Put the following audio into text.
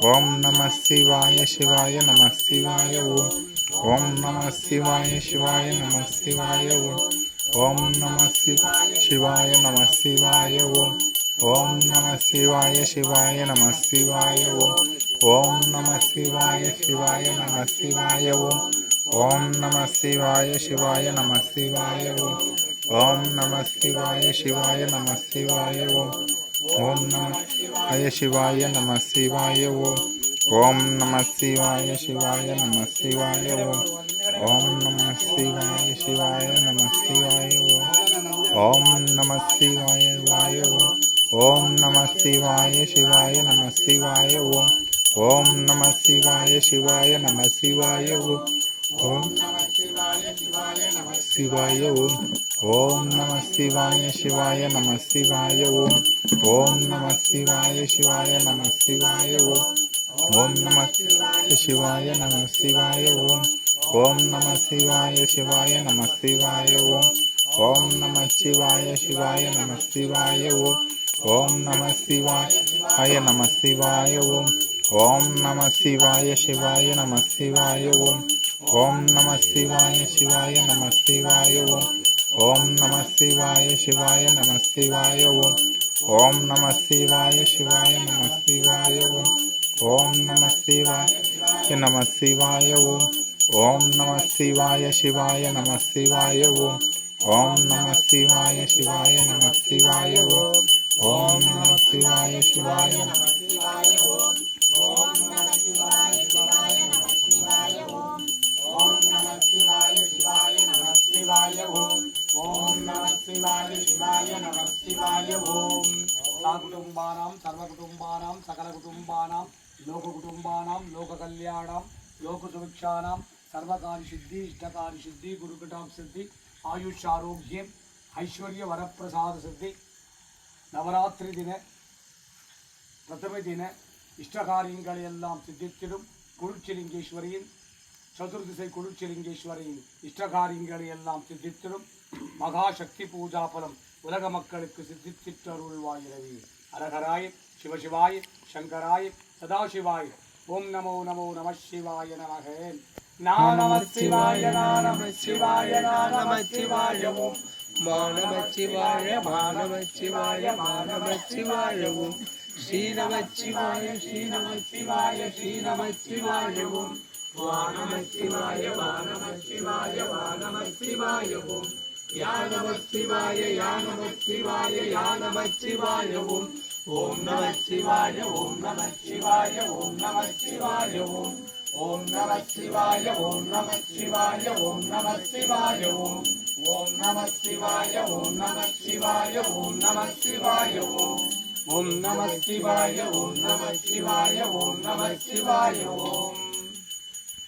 ஓம் நம சிவாய சிவாய நம சிவாய ஓம். ஓம் நம சிவாய சிவாய நம சிவாய ஓம். ஓம் நம சிவாய நம சிவாய ஓம். ஓம் நம சிவாய சிவாய நம சிவாய ஓம். ஓம் நம சிவாய சிவாய நம சிவாய ஓம். ஓம் நம சிவாய சிவாய நம சிவாய ஓம். ஓம் நம சிவாய சிவாய நம சிவாய ஓம். ஓம் நம சிவாய நம சிவாய ஓம். ஓம் நம சிவாய சிவாய நம சிவாய ஓம். ஓம் நம சிவாய சிவாய நம சிவாய ஓம். ஓம் நம சிவாய சிவாய ஓம். ஓம் நம சிவாய சிவாய நம சிவாய ஓம். ஓம் நம சிவாய சிவாய நம சிவாய ஓம். ஓம் சிவாய ஓம். ஓம் நம சிவாய சிவாய நம சிவாய ஓம். ஓம் நம சிவாய சிவாய நம சிவாய ஓம். ஓம் நம சிவாய நம சிவாய ஓம். ஓம் நம சிவாய சிவாய நம சிவாய ஓம். ஓம் நம சிவாய சிவாய நம சிவாய ஓம். ஓம் நம சிவாய நம சிவாய ஓம். ஓம் நம சிவாய சிவாய நம சிவாய ஓம். ஓம் நம சிவாய சிவாய நம சிவாய ஓம். ஓம் நம சிவாய சிவாய நம சிவாய ஓம். ஓம் நம சிவாய சிவாய நம சிவாய ஓம். ஓம் நம சிவாய நம சிவாய ஓம். ஓம் நம சிவாய சிவாய நம சிவாய ஓம். ஓம் நம சிவாய சிவாய நம சிவாய ஓம். ஓம் நம சிவாய சிவாய நம சிவாய ஓம். ஓம் நம சிவாய சிவாய நம சிவாய ஓம். ஓம் நம சிவாய சிவாய நம சிவாய ஓம். ஓம் நம சிவாய சிவாய நம சிவாய ஓம். சாகுடும்பானாம் சர்வகுடும்பானாம் சகலகுடும்பானாம் லோககுடும்பானாம் லோககல்யாணாம் லோகசுபிக்ஷானாம் சர்வகாரி சித்தி இஷ்டகாரி சித்தி குருகட்டாம் சித்தி ஆயுஷ் ஆரோக்கியம் ஐஸ்வர்ய வரப்பிரசாத சித்தி நவராத்திரி தின பிரதம தின இஷ்டகாரியங்களை எல்லாம் சித்தித்திடும் குளிர்ச்சிலிங்கேஸ்வரியின் சதுர்திசை குளிர்ச்சிலிங்கேஸ்வரியின் இஷ்டகாரியங்களை எல்லாம் சித்தித்திடும் மகாசக்தி பூஜா பலம் உலக மக்களுக்கு சித்தித்திட்டு அருள்வாயிரவி. அரகராய சிவசிவாய சங்கராய சதாசிவாய ஓம் நமோ நமோ நம சிவாய நமக. நம சிவாய நம சிவாய நம சிவாய ஓம். நம சிவாய நம சிவாய நம சிவாய ஓம். ஸ்ரீ நம சிவாய ஸ்ரீ நம சிவாய ஸ்ரீ நம சிவாய ஓம். நம சிவாய நம சிவாய நம சிவாய ஓம். யா நம சிவாய யா நம சிவாய யா நம சிவாய ஓம். ஓம் நம சிவாய ஓம் நம சிவாய ஓம் நம சிவாய ஓம். ஓம் நம சிவாய ஓம் நம சிவாய ஓம் நம சிவாய ஓம். ஓம் நம சிவாய ஓம் நம சிவாய ஓம் நம சிவாய ஓம். ஓம் நம சிவாய ஓம் நம சிவாய ஓம் நம சிவாய ஓம்.